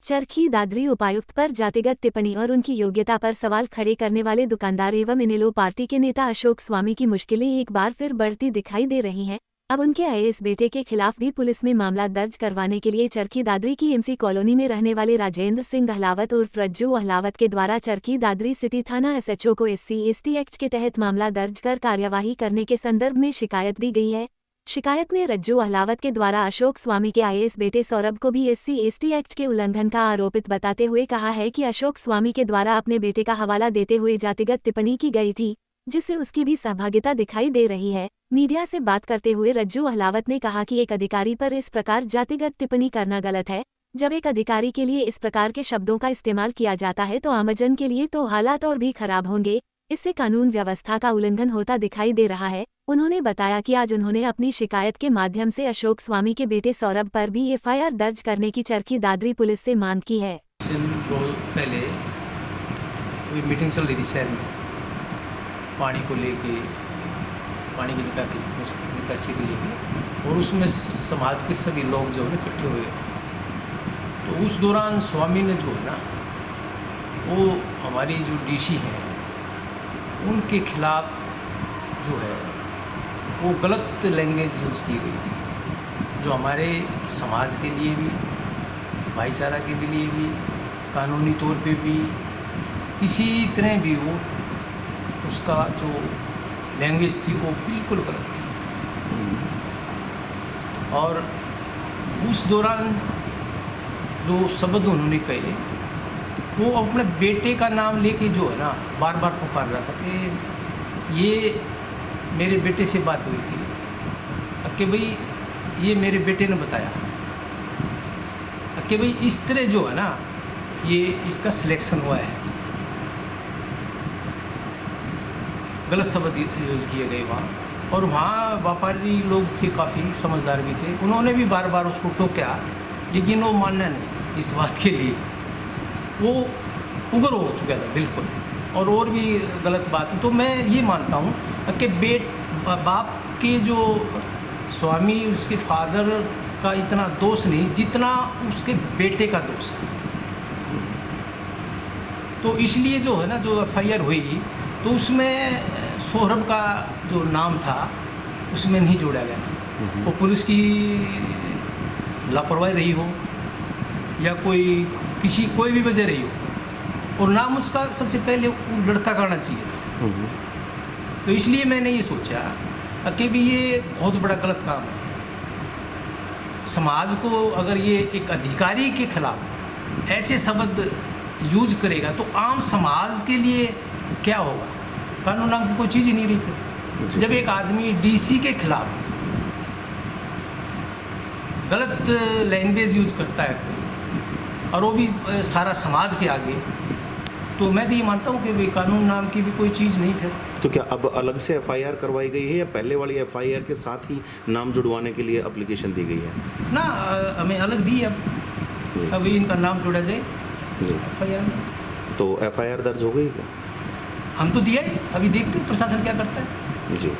चरखी दादरी उपायुक्त पर जातिगत टिप्पणी और उनकी योग्यता पर सवाल खड़े करने वाले दुकानदार एवं इनेलो पार्टी के नेता अशोक स्वामी की मुश्किलें एक बार फिर बढ़ती दिखाई दे रही हैं। अब उनके आईएएस बेटे के खिलाफ भी पुलिस में मामला दर्ज करवाने के लिए चरखी दादरी की एमसी कॉलोनी में रहने वाले राजेंद्र सिंह अहलावत उर्फ रज्जू अहलावत के द्वारा चरखी दादरी सिटी थाना एसएचओ को SC/ST एक्ट के तहत मामला दर्ज कर कार्यवाही करने के संदर्भ में शिकायत दी गई है। शिकायत में रज्जू अहलावत के द्वारा अशोक स्वामी के आईएएस बेटे सौरभ को भी SC/ST एक्ट के उल्लंघन का आरोपित बताते हुए कहा है कि अशोक स्वामी के द्वारा अपने बेटे का हवाला देते हुए जातिगत टिप्पणी की गई थी, जिससे उसकी भी सहभागिता दिखाई दे रही है। मीडिया से बात करते हुए रज्जू अहलावत ने कहा कि एक अधिकारी पर इस प्रकार जातिगत टिप्पणी करना गलत है। जब एक अधिकारी के लिए इस प्रकार के शब्दों का इस्तेमाल किया जाता है तो आमजन के लिए तो हालात और भी खराब होंगे। इससे कानून व्यवस्था का उल्लंघन होता दिखाई दे रहा है। उन्होंने बताया कि आज उन्होंने अपनी शिकायत के माध्यम से अशोक स्वामी के बेटे सौरभ पर भी FIR दर्ज करने की चरखी दादरी पुलिस से मांग की है। पहले कोई मीटिंग चल रही थी शहर में पानी को लेके, पानी की निकासी के लिए, और उसमें समाज के सभी लोग जो है इकट्ठे हुए थे। तो उस दौरान स्वामी ने जो है ना, वो हमारी जो DC हैं उनके खिलाफ जो है वो गलत लैंग्वेज यूज़ की गई थी, जो हमारे समाज के लिए भी, भाईचारा के लिए भी, कानूनी तौर पे भी किसी तरह भी वो उसका जो लैंग्वेज थी वो बिल्कुल गलत थी। और उस दौरान जो शब्द उन्होंने कहे वो अपने बेटे का नाम लेके जो है ना बार बार पुकार रहा था कि ये मेरे बेटे से बात हुई थी, कि भाई ये मेरे बेटे ने बताया, कि भाई इस तरह जो है ना ये इसका सिलेक्शन हुआ है। गलत शब्द यूज़ किए गए वहाँ, और वहाँ व्यापारी लोग थे, काफ़ी समझदार भी थे, उन्होंने भी बार बार उसको टोका, लेकिन वो मानना नहीं इस बात के लिए, वो उग्र हो चुका था बिल्कुल। और भी गलत बात है। तो मैं ये मानता हूँ कि बाप के जो स्वामी, उसके फादर का इतना दोष नहीं जितना उसके बेटे का दोष है। तो इसलिए जो है ना, जो FIR हुई तो उसमें सौरभ का जो नाम था उसमें नहीं जोड़ा गया। वो पुलिस की लापरवाही रही हो या कोई भी वजह रही हो, और नाम उसका सबसे पहले वो लड़का करना चाहिए था। तो इसलिए मैंने ये सोचा कि भी ये बहुत बड़ा गलत काम है। समाज को अगर ये एक अधिकारी के खिलाफ ऐसे शब्द यूज करेगा तो आम समाज के लिए क्या होगा? कानून नाम की कोई चीज़ ही नहीं रही फिर। जब एक आदमी DC के खिलाफ गलत लैंग्वेज यूज करता है और वो भी सारा समाज के आगे, तो मैं तो ये मानता हूँ कि भाई कानून नाम की भी कोई चीज़ नहीं फिर। तो क्या अब अलग से FIR करवाई गई है या पहले वाली FIR के साथ ही नाम जुड़वाने के लिए एप्लीकेशन दी गई है? ना, हमें अलग दी है, अभी इनका नाम जोड़ा जाए FIR में। तो FIR दर्ज हो गई क्या? हम तो दिया है, अभी देखते हैं प्रशासन क्या करता है। जी,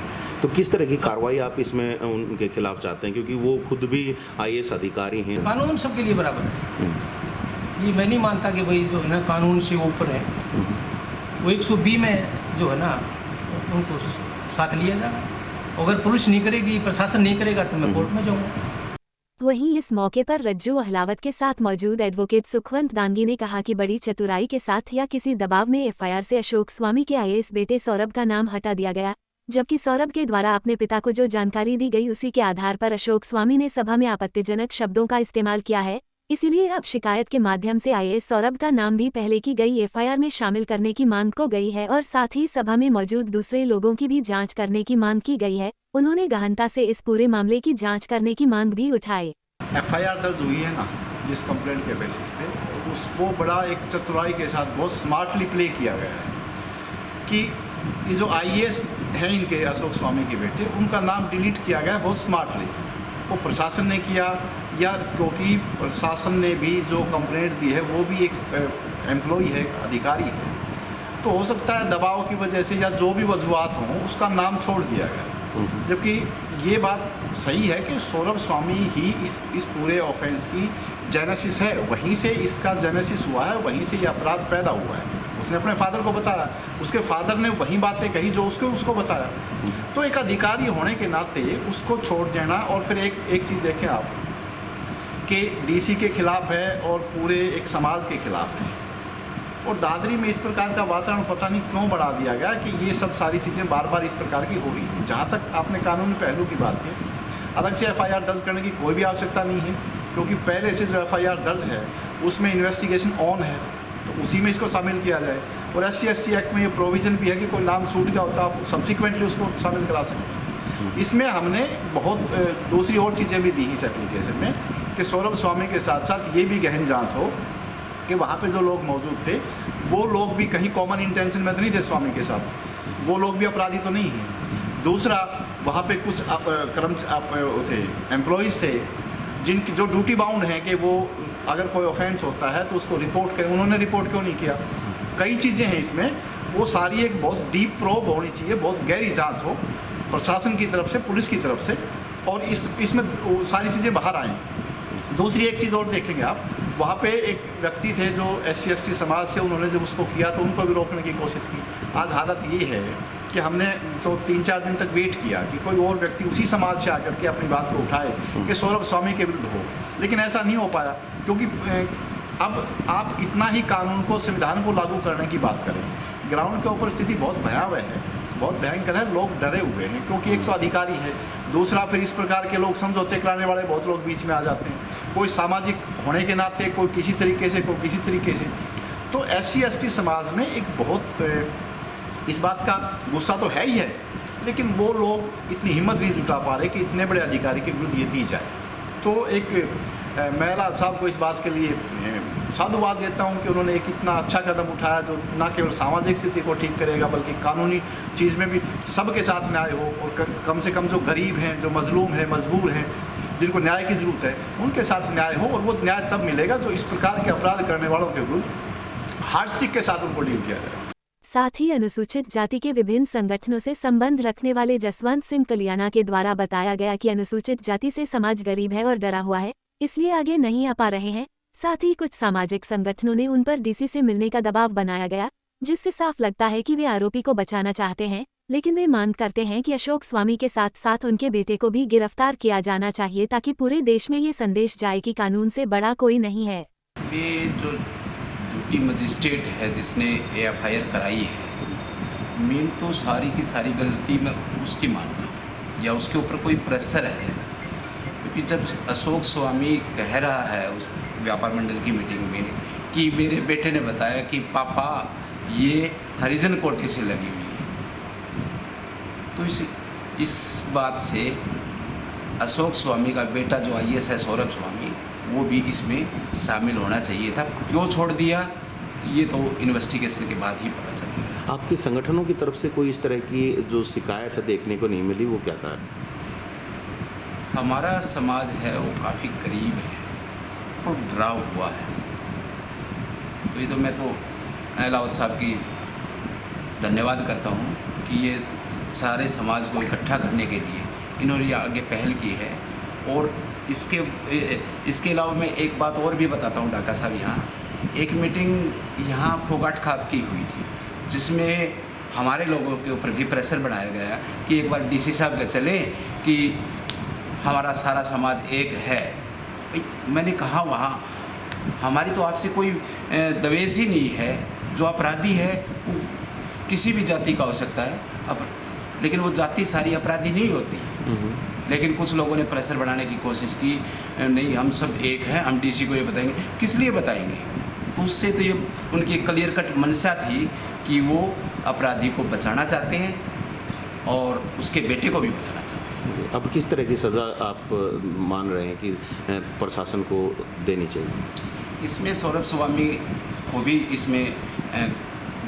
तो किस तरह की कार्रवाई आप इसमें उनके खिलाफ चाहते हैं, क्योंकि वो खुद भी IAS अधिकारी हैं? कानून सबके लिए बराबर है। ये मैं नहीं मानता कि भाई जो है ना कानून से ऊपर है। वो 120 में जो है ना उनको साथ लिया जाएगा। अगर पुलिस नहीं करेगी, प्रशासन नहीं करेगा तो मैं कोर्ट में जाऊँगा। वहीं इस मौके पर रज्जू अहलावत के साथ मौजूद एडवोकेट सुखवंत दांगी ने कहा कि बड़ी चतुराई के साथ या किसी दबाव में FIR से अशोक स्वामी के IAS बेटे सौरभ का नाम हटा दिया गया, जबकि सौरभ के द्वारा अपने पिता को जो जानकारी दी गई उसी के आधार पर अशोक स्वामी ने सभा में आपत्तिजनक शब्दों का इस्तेमाल किया है। इसीलिए अब शिकायत के माध्यम से IAS सौरभ का नाम भी पहले की गई FIR में शामिल करने की मांग को गई है और साथ ही सभा में मौजूद दूसरे लोगों की भी जांच करने की मांग की गई है। उन्होंने गहनता से इस पूरे मामले की जांच करने की मांग भी उठाई। FIR दर्ज हुई है ना जिस कंप्लेंट के बेसिस पे, वो बड़ा एक चतुराई के साथ बहुत स्मार्टली प्ले किया गया है कि ये जो IAS हैं इनके अशोक स्वामी के बेटे, उनका नाम डिलीट किया गया बहुत स्मार्टली। वो प्रशासन ने किया, या क्योंकि प्रशासन ने भी जो कंप्लेंट दी है वो भी एक एम्प्लॉई है, अधिकारी है, तो हो सकता है दबाव की वजह से या जो भी वजूहत हों उसका नाम छोड़ दिया गया। जबकि ये बात सही है कि सौरभ स्वामी ही इस पूरे ऑफेंस की जेनेसिस है, वहीं से इसका जेनेसिस हुआ है, वहीं से ये अपराध पैदा हुआ है। उसने अपने फादर को बताया, उसके फादर ने वही बातें कही जो उसको बताया। तो एक अधिकारी होने के नाते उसको छोड़ देना, और फिर एक चीज़ देखें आप कि डीसी के खिलाफ है और पूरे एक समाज के खिलाफ है, और दादरी में इस प्रकार का वातावरण पता नहीं क्यों बढ़ा दिया गया कि ये सब सारी चीज़ें बार बार इस प्रकार की हो रही हैं। जहाँ तक आपने कानूनी पहलू की बात की, अलग से FIR दर्ज करने की कोई भी आवश्यकता नहीं है, क्योंकि पहले से जो FIR दर्ज है उसमें इन्वेस्टिगेशन ऑन है, तो उसी में इसको शामिल किया जाए। और SC/ST एक्ट में ये प्रोविज़न भी है कि कोई नाम छूट गया होता आप सब्सिक्वेंटली उसको शामिल करा सकते हैं। इसमें हमने बहुत दूसरी और चीज़ें भी दी इस एप्लीकेशन में कि सौरभ स्वामी के साथ साथ ये भी गहन जांच हो कि वहाँ पे जो लोग मौजूद थे वो लोग भी कहीं कॉमन इंटेंशन में तो नहीं थे स्वामी के साथ, वो लोग भी अपराधी तो नहीं हैं। दूसरा, वहाँ पे कुछ थे एम्प्लॉइज़ थे जिनकी जो ड्यूटी बाउंड हैं कि वो अगर कोई ऑफेंस होता है तो उसको रिपोर्ट करें, उन्होंने रिपोर्ट क्यों नहीं किया। कई चीज़ें हैं इसमें, वो सारी एक बहुत डीप प्रोब होनी चाहिए, बहुत गहरी जांच हो प्रशासन की तरफ से, पुलिस की तरफ से, और इसमें सारी चीज़ें बाहर आएँ। दूसरी एक चीज़ और देखेंगे आप, वहाँ पे एक व्यक्ति थे जो SC/ST समाज थे, उन्होंने जब उसको किया तो उनको भी रोकने की कोशिश की। आज हालत ये है कि हमने तो 3-4 दिन तक वेट किया कि कोई और व्यक्ति उसी समाज से आकर के अपनी बात को उठाए कि सौरभ स्वामी के विरुद्ध हो, लेकिन ऐसा नहीं हो पाया, क्योंकि अब आप कितना ही कानून को, संविधान को लागू करने की बात करें, ग्राउंड के ऊपर स्थिति बहुत भयावह है, बहुत भयंकर है। लोग डरे हुए हैं, क्योंकि एक तो अधिकारी है, दूसरा फिर इस प्रकार के लोग समझौते कराने वाले बहुत लोग बीच में आ जाते हैं, कोई सामाजिक होने के नाते, कोई किसी तरीके से, कोई किसी तरीके से। तो SC/ST समाज में एक बहुत इस बात का गुस्सा तो है ही है, लेकिन वो लोग इतनी हिम्मत नहीं जुटा पा रहे कि इतने बड़े अधिकारी के विरुद्ध ये दी जाए। तो एक महला साहब को इस बात के लिए साधुवाद देता हूँ कि उन्होंने एक इतना अच्छा कदम उठाया जो न केवल सामाजिक स्थिति को ठीक करेगा बल्कि कानूनी चीज़ में भी सबके साथ न्याय हो, और कम से कम जो गरीब हैं, जो मजलूम हैं, मजबूर हैं, जिनको न्याय की ज़रूरत है, उनके साथ न्याय हो। और वो न्याय तब मिलेगा जो इस प्रकार के अपराध करने वालों के विरुद्ध हार्डशिक के साथ उनको डील किया जाए। साथ ही अनुसूचित जाति के विभिन्न संगठनों से संबंध रखने वाले जसवंत सिंह कलियाना के द्वारा बताया गया कि अनुसूचित जाति से समाज गरीब है और डरा हुआ है, इसलिए आगे नहीं आ पा रहे हैं। साथ ही कुछ सामाजिक संगठनों ने उन पर DC से मिलने का दबाव बनाया गया, जिससे साफ लगता है कि वे आरोपी को बचाना चाहते हैं, लेकिन वे मांग करते हैं कि अशोक स्वामी के साथ साथ उनके बेटे को भी गिरफ्तार किया जाना चाहिए, ताकि पूरे देश में ये संदेश जाए कि कानून से बड़ा कोई नहीं है। ये जो ड्यूटी मजिस्ट्रेट है जिसने FIR कराई है, मेन तो सारी की सारी गलती मैं उसकी मानता हूँ, या उसके ऊपर कोई प्रेशर है। क्योंकि जब अशोक स्वामी कह रहा है उस व्यापार मंडल की मीटिंग में कि मेरे बेटे ने बताया कि पापा ये हरिजन कोटे से लगी हुई है, तो इस बात से अशोक स्वामी का बेटा जो IAS है सौरभ स्वामी, वो भी इसमें शामिल होना चाहिए था। क्यों छोड़ दिया, तो ये तो इन्वेस्टिगेशन के बाद ही पता चलेगा। आपके संगठनों की तरफ से कोई इस तरह की जो शिकायत है देखने को नहीं मिली, वो क्या कारण? हमारा समाज है वो काफ़ी गरीब है और डरा हुआ है। तो ये तो मैं तो लावत साहब की धन्यवाद करता हूँ कि ये सारे समाज को इकट्ठा करने के लिए इन्होंने ये आगे पहल की है। और इसके अलावा मैं एक बात और भी बताता हूँ डाका साहब, यहाँ एक मीटिंग यहाँ फोगाट खाप की हुई थी, जिसमें हमारे लोगों के ऊपर भी प्रेशर बनाया गया कि एक बार DC साहब के चले कि हमारा सारा समाज एक है। मैंने कहा वहाँ हमारी तो आपसे कोई दवेश ही नहीं है, जो अपराधी है वो किसी भी जाति का हो सकता है, लेकिन वो जाति सारी अपराधी नहीं होती। लेकिन कुछ लोगों ने प्रेशर बनाने की कोशिश की, नहीं हम सब एक हैं, हम DC को ये बताएंगे। किस लिए बताएंगे? तो उससे तो ये उनकी क्लियर कट मंशा थी कि वो अपराधी को बचाना चाहते हैं और उसके बेटे को भी बचाना चाहते हैं। अब किस तरह की सज़ा आप मान रहे हैं कि प्रशासन को देनी चाहिए? इसमें सौरभ स्वामी को भी इसमें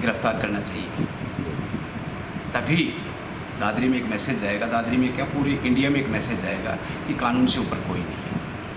गिरफ्तार करना चाहिए, तभी दादरी में एक मैसेज जाएगा, दादरी में क्या पूरी इंडिया में एक मैसेज जाएगा कि कानून से ऊपर कोई नहीं।